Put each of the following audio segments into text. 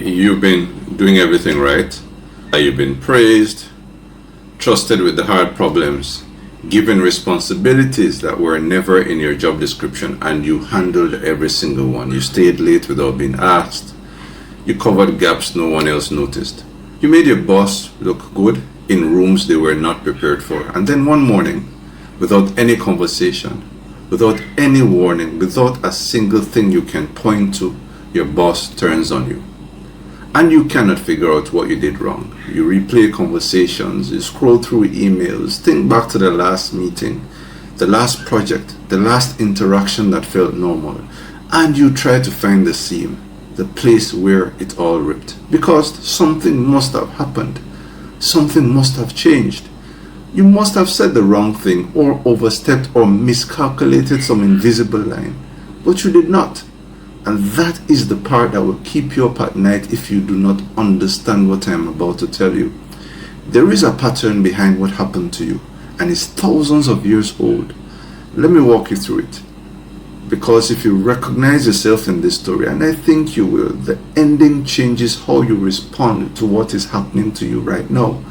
You've been doing everything right. You've been praised, trusted with the hard problems, given responsibilities that were never in your job description, and you handled every single one. You stayed late without being asked. You covered gaps no one else noticed. You made your boss look good in rooms they were not prepared for. And then one morning, without any conversation, without any warning, without a single thing you can point to, your boss turns on you. And you cannot figure out what you did wrong. You replay conversations, you scroll through emails, think back to the last meeting, the last project, the last interaction that felt normal, and you try to find the seam, the place where it all ripped. Because something must have happened. Something must have changed. You must have said the wrong thing or overstepped or miscalculated some invisible line. But you did not. And that is the part that will keep you up at night if you do not understand what I am about to tell you. There is a pattern behind what happened to you, and it's thousands of years old. Let me walk you through it. Because if you recognize yourself in this story, and I think you will, the ending changes how you respond to what is happening to you right now.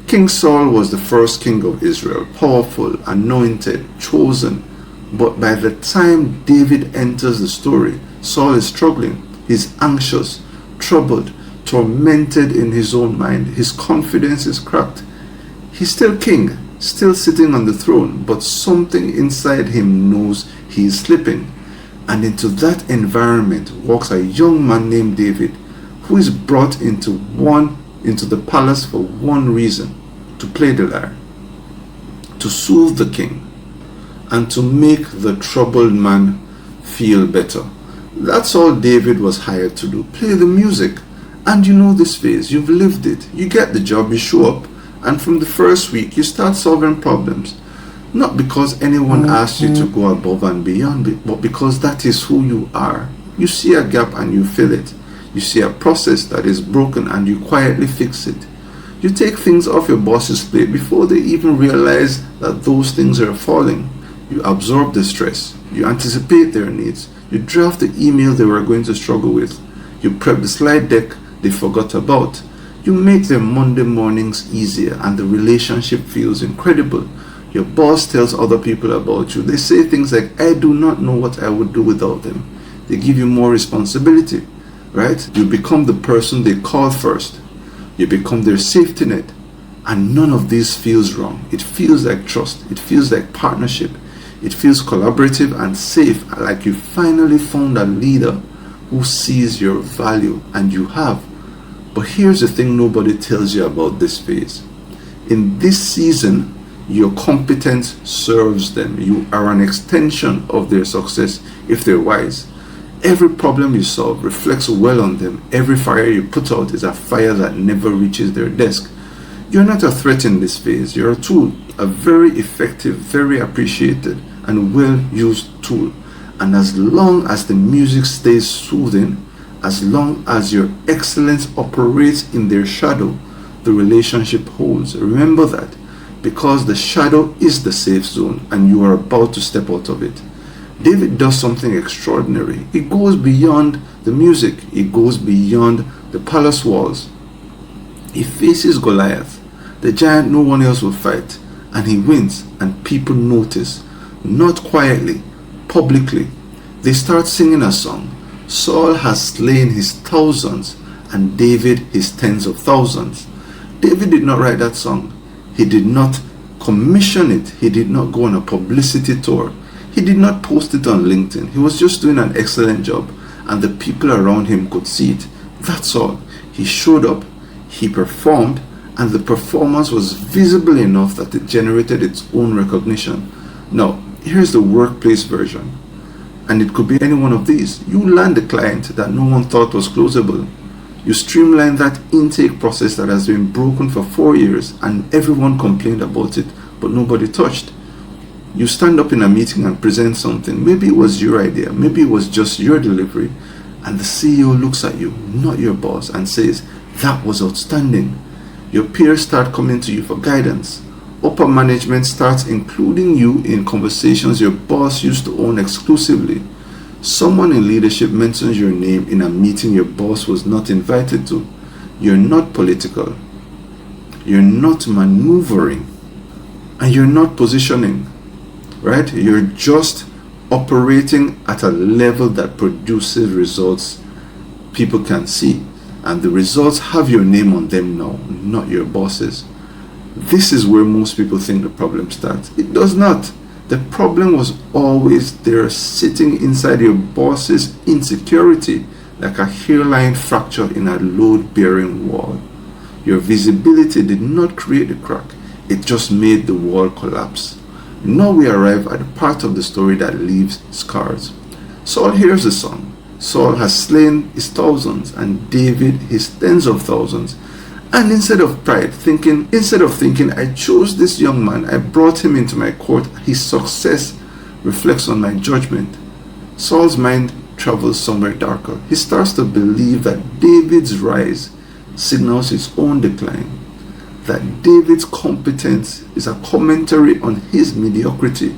King Saul was the first king of Israel, powerful, anointed, chosen. But by the time David enters the story, Saul is struggling. He's anxious, troubled, tormented in his own mind. His confidence is cracked. He's still king, still sitting on the throne, but something inside him knows he is slipping. And into that environment walks a young man named David, who is brought into the palace for one reason: to play the lyre, to soothe the king, and to make the troubled man feel better. That's all David was hired to do: play the music. And you know this phase, you've lived it. You get the job, you show up, and from the first week you start solving problems. Not because anyone asked you to go above and beyond, but because that is who you are. You see a gap and you fill it. You see a process that is broken and you quietly fix it. You take things off your boss's plate before they even realize that those things are falling. You absorb the stress. You anticipate their needs. You draft the email they were going to struggle with. You prep the slide deck they forgot about. You make their Monday mornings easier and the relationship feels incredible. Your boss tells other people about you. They say things like, "I do not know what I would do without them." They give you more responsibility, right? You become the person they call first. You become their safety net. And none of this feels wrong. It feels like trust. It feels like partnership. It feels collaborative and safe, like you finally found a leader who sees your value, and you have. But here's the thing nobody tells you about this phase. In this season, your competence serves them. You are an extension of their success if they're wise. Every problem you solve reflects well on them. Every fire you put out is a fire that never reaches their desk. You're not a threat in this phase. You're a tool, a very effective, very appreciated, and well-used tool. And as long as the music stays soothing, as long as your excellence operates in their shadow, the relationship holds. Remember that, because the shadow is the safe zone and you are about to step out of it. David does something extraordinary. It goes beyond the music. It goes beyond the palace walls. He faces Goliath, the giant no one else will fight, and he wins, and people notice. Not quietly, publicly. They start singing a song. Saul has slain his thousands, and David his tens of thousands. David did not write that song. He did not commission it. He did not go on a publicity tour. He did not post it on LinkedIn. He was just doing an excellent job, and the people around him could see it. That's all. He showed up, he performed, and the performance was visible enough that it generated its own recognition. Now, here's the workplace version, and it could be any one of these. You land a client that no one thought was closable. You streamline that intake process that has been broken for 4 years and everyone complained about it, but nobody touched. You stand up in a meeting and present something. Maybe it was your idea, maybe it was just your delivery, and the CEO looks at you, not your boss, and says, "That was outstanding." Your peers start coming to you for guidance. Upper management starts including you in conversations your boss used to own exclusively. Someone in leadership mentions your name in a meeting your boss was not invited to. You're not political. You're not maneuvering. And you're not positioning. Right? You're just operating at a level that produces results people can see. And the results have your name on them now, not your boss's. This is where most people think the problem starts. It does not. The problem was always there, sitting inside your boss's insecurity like a hairline fracture in a load-bearing wall. Your visibility did not create the crack. It just made the wall collapse. Now we arrive at the part of the story that leaves scars. Saul hears the song. Saul has slain his thousands and David his tens of thousands. And instead of thinking, I chose this young man, I brought him into my court, his success reflects on my judgment. Saul's mind travels somewhere darker. He starts to believe that David's rise signals his own decline, that David's competence is a commentary on his mediocrity,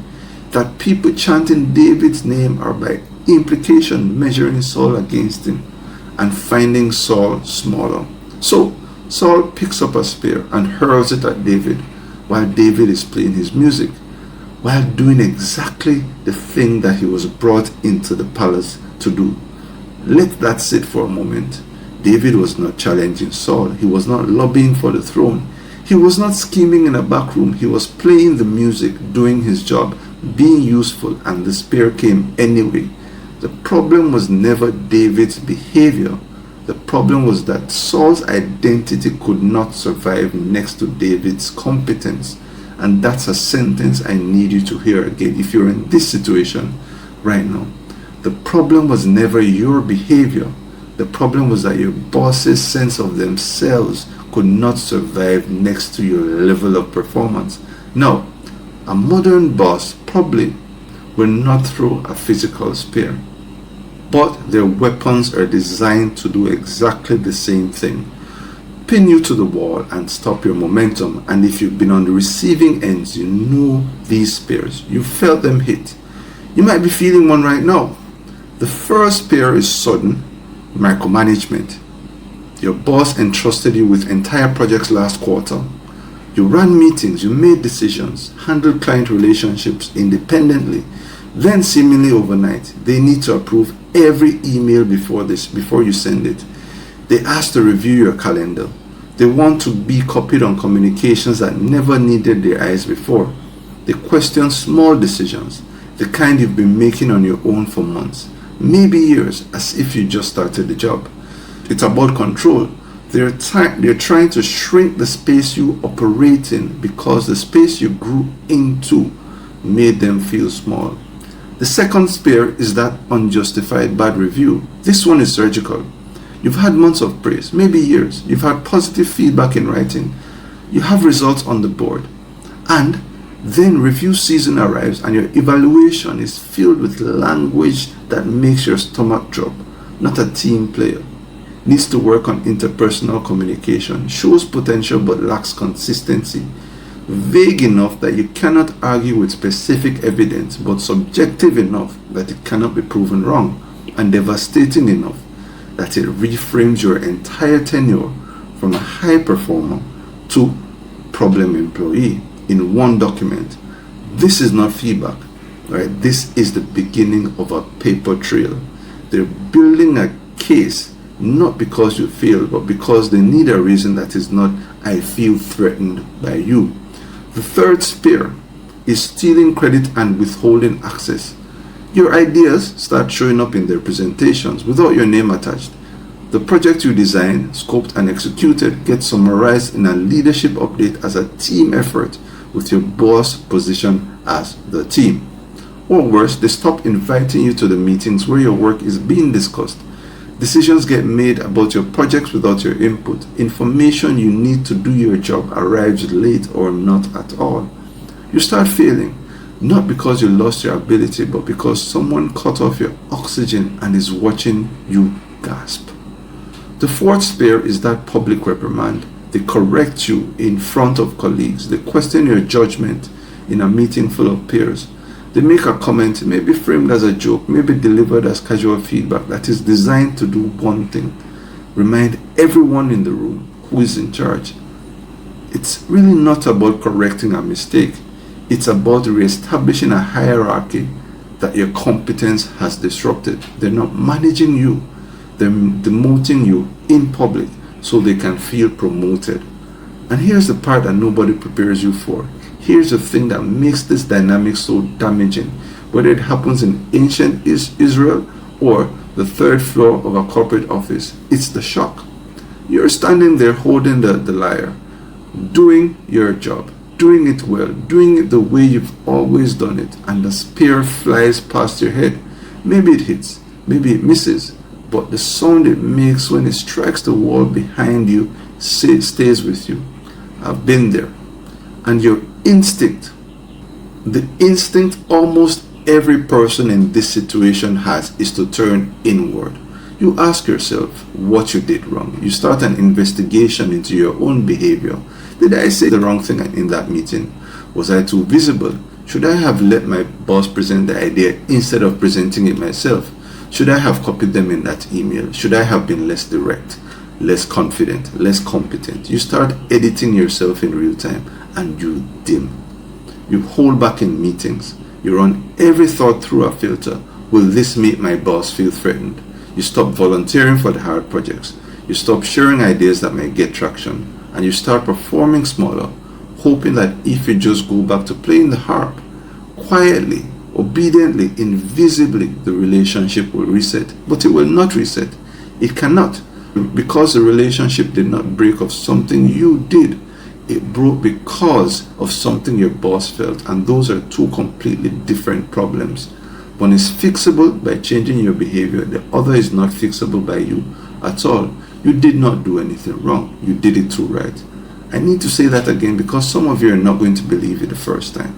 that people chanting David's name are by implication measuring Saul against him and finding Saul smaller. So Saul picks up a spear and hurls it at David while David is playing his music, while doing exactly the thing that he was brought into the palace to do. Let that sit for a moment. David was not challenging Saul. He was not lobbying for the throne. He was not scheming in a back room. He was playing the music, doing his job, being useful, and the spear came anyway. The problem was never David's behavior. The problem was that Saul's identity could not survive next to David's competence. And that's a sentence I need you to hear again if you're in this situation right now. The problem was never your behavior. The problem was that your boss's sense of themselves could not survive next to your level of performance. Now, a modern boss probably will not throw a physical spear, but their weapons are designed to do exactly the same thing. Pin you to the wall and stop your momentum. And if you've been on the receiving ends, you know these spears. You felt them hit. You might be feeling one right now. The first spear is sudden micromanagement. Your boss entrusted you with entire projects last quarter. You ran meetings, you made decisions, handled client relationships independently. Then seemingly overnight, they need to approve every email before you send it. They ask to review your calendar. They want to be copied on communications that never needed their eyes before. They question small decisions, the kind you've been making on your own for months, maybe years, as if you just started the job. It's about control. They're trying to shrink the space you operate in because the space you grew into made them feel small. The second spear is that unjustified bad review. This one is surgical. You've had months of praise, maybe years. You've had positive feedback in writing. You have results on the board. And then review season arrives and your evaluation is filled with language that makes your stomach drop. Not a team player. Needs to work on interpersonal communication. Shows potential but lacks consistency. Vague enough that you cannot argue with specific evidence, but subjective enough that it cannot be proven wrong, and devastating enough that it reframes your entire tenure from a high performer to problem employee in one document. This is not feedback, right? This is the beginning of a paper trail. They're building a case not because you failed, but because they need a reason that is not, I feel threatened by you. The third spear is stealing credit and withholding access. Your ideas start showing up in their presentations without your name attached. The project you designed, scoped, and executed gets summarized in a leadership update as a team effort with your boss positioned as the team. Or worse, they stop inviting you to the meetings where your work is being discussed. Decisions get made about your projects without your input. Information you need to do your job arrives late or not at all. You start failing, not because you lost your ability, but because someone cut off your oxygen and is watching you gasp. The fourth spear is that public reprimand. They correct you in front of colleagues. They question your judgment in a meeting full of peers. They make a comment, maybe framed as a joke, maybe delivered as casual feedback that is designed to do one thing: remind everyone in the room who is in charge. It's really not about correcting a mistake. It's about reestablishing a hierarchy that your competence has disrupted. They're not managing you. They're demoting you in public so they can feel promoted. And here's the part that nobody prepares you for. Here's the thing that makes this dynamic so damaging. Whether it happens in ancient Israel or the third floor of a corporate office, it's the shock. You're standing there holding the lyre, doing your job, doing it well, doing it the way you've always done it, and the spear flies past your head. Maybe it hits, maybe it misses, but the sound it makes when it strikes the wall behind you stays with you. I've been there. And your instinct, the instinct almost every person in this situation has, is to turn inward. You ask yourself what you did wrong. You start an investigation into your own behavior. Did I say the wrong thing in that meeting? Was I too visible? Should I have let my boss present the idea instead of presenting it myself? Should I have copied them in that email? Should I have been less direct, less confident, less competent? You start editing yourself in real time and you dim. You hold back in meetings. You run every thought through a filter. Will this make my boss feel threatened? You stop volunteering for the hard projects. You stop sharing ideas that might get traction. And you start performing smaller, hoping that if you just go back to playing the harp, quietly, obediently, invisibly, the relationship will reset. But it will not reset. It cannot, because the relationship did not break of something you did. It broke because of something your boss felt, and those are two completely different problems. One is fixable by changing your behavior. The other is not fixable by you at all. You did not do anything wrong. You did it too right. I need to say that again because some of you are not going to believe it the first time.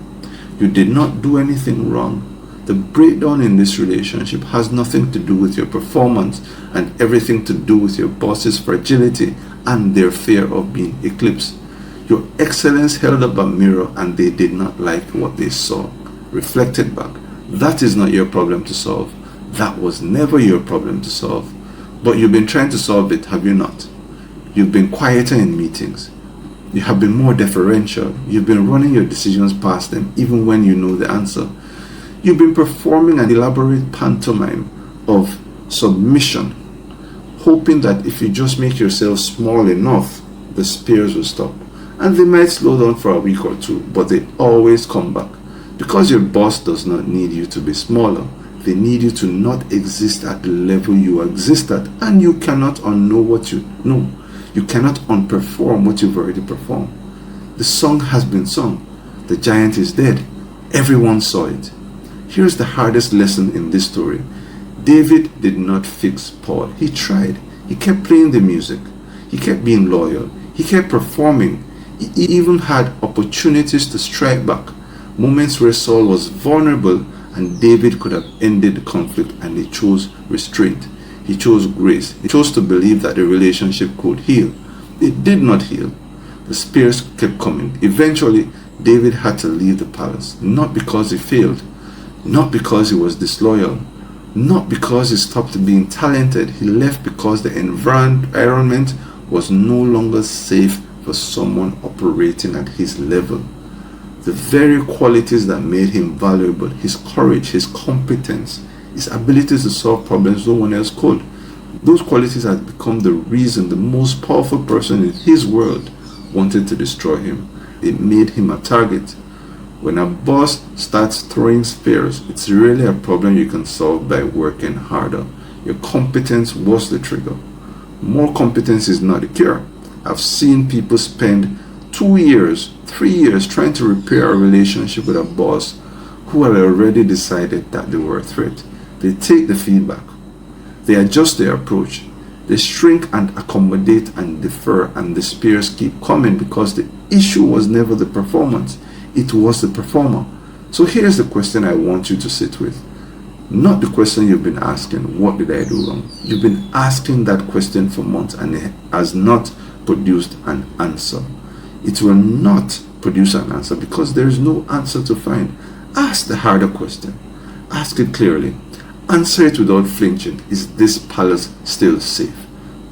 You did not do anything wrong. The breakdown in this relationship has nothing to do with your performance and everything to do with your boss's fragility and their fear of being eclipsed. Your excellence held up a mirror and they did not like what they saw reflected back. That is not your problem to solve. That was never your problem to solve. But you've been trying to solve it, have you not? You've been quieter in meetings. You have been more deferential. You've been running your decisions past them even when you know the answer. You've been performing an elaborate pantomime of submission, hoping that if you just make yourself small enough, the spears will stop. And they might slow down for a week or two, but they always come back. Because your boss does not need you to be smaller. They need you to not exist at the level you exist at, and you cannot unknow what you know. You cannot unperform what you've already performed. The song has been sung. The giant is dead. Everyone saw it. Here's the hardest lesson in this story. David did not fix Paul. He tried. He kept playing the music. He kept being loyal. He kept performing. He even had opportunities to strike back. Moments where Saul was vulnerable and David could have ended the conflict, and he chose restraint. He chose grace. He chose to believe that the relationship could heal. It did not heal. The spears kept coming. Eventually, David had to leave the palace, not because he failed, not because he was disloyal, not because he stopped being talented. He left because the environment was no longer safe for someone operating at his level. The very qualities that made him valuable, his courage, his competence, his ability to solve problems no one else could, those qualities had become the reason the most powerful person in his world wanted to destroy him. It made him a target. When a boss starts throwing spears, it's really a problem you can solve by working harder. Your competence was the trigger. More competence is not a cure. I've seen people spend 2 years, 3 years trying to repair a relationship with a boss who had already decided that they were a threat. They take the feedback. They adjust their approach. They shrink and accommodate and defer, and the spears keep coming because the issue was never the performance. It was the performer. So here's the question I want you to sit with. Not the question you've been asking, what did I do wrong? You've been asking that question for months and it has not produced an answer. It will not produce an answer because there is no answer to find. Ask the harder question. Ask it clearly. Answer it without flinching. Is this palace still safe?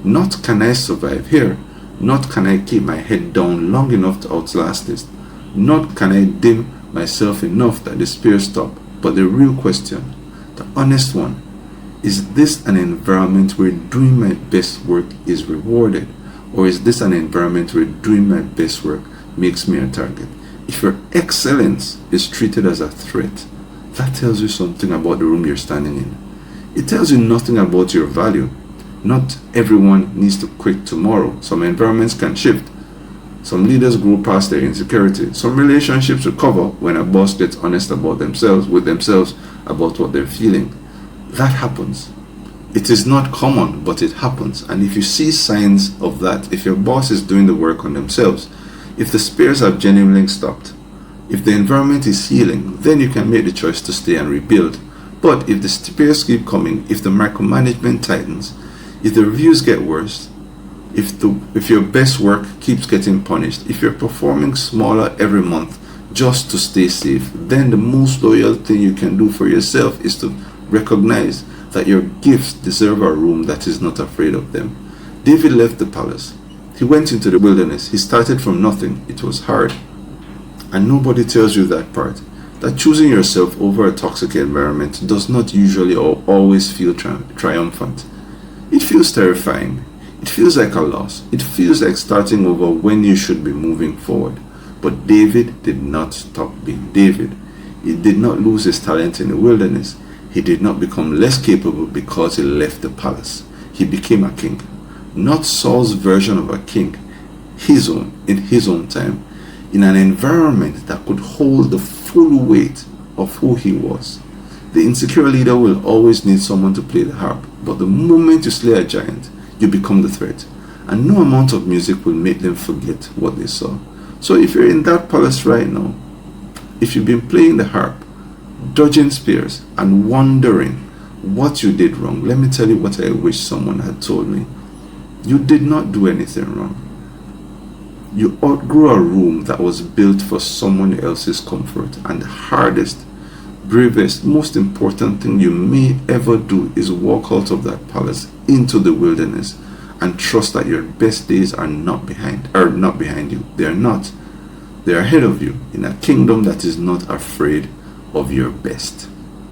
Not can I survive here. Not can I keep my head down long enough to outlast this. Not can I dim myself enough that the spear stop. But the real question, the honest one, is this an environment where doing my best work is rewarded? Or is this an environment where doing my best work makes me a target? If your excellence is treated as a threat, that tells you something about the room you're standing in. It tells you nothing about your value. Not everyone needs to quit tomorrow. Some environments can shift. Some leaders grow past their insecurity. Some relationships recover when a boss gets honest about themselves, with themselves, about what they're feeling. That happens. It is not common, but it happens. And if you see signs of that, if your boss is doing the work on themselves, if the spears have genuinely stopped, if the environment is healing, then you can make the choice to stay and rebuild. But if the spears keep coming, if the micromanagement tightens, if the reviews get worse, if your best work keeps getting punished, if you're performing smaller every month just to stay safe, then the most loyal thing you can do for yourself is to recognize that your gifts deserve a room that is not afraid of them. David left the palace. He went into the wilderness. He started from nothing. It was hard. And nobody tells you that part. That choosing yourself over a toxic environment does not usually or always feel triumphant. It feels terrifying. It feels like a loss. It feels like starting over when you should be moving forward. But David did not stop being David. He did not lose his talent in the wilderness. He did not become less capable because he left the palace. He became a king. Not Saul's version of a king, his own, in his own time, in an environment that could hold the full weight of who he was. The insecure leader will always need someone to play the harp, but the moment you slay a giant, you become the threat. And no amount of music will make them forget what they saw. So if you're in that palace right now, if you've been playing the harp, dodging spears, and wondering what you did wrong, let me tell you what I wish someone had told me. You did not do anything wrong. You outgrew a room that was built for someone else's comfort, and the hardest, bravest, most important thing you may ever do is walk out of that palace into the wilderness and trust that your best days are not behind you. They are not. They are ahead of you in a kingdom that is not afraid of your best.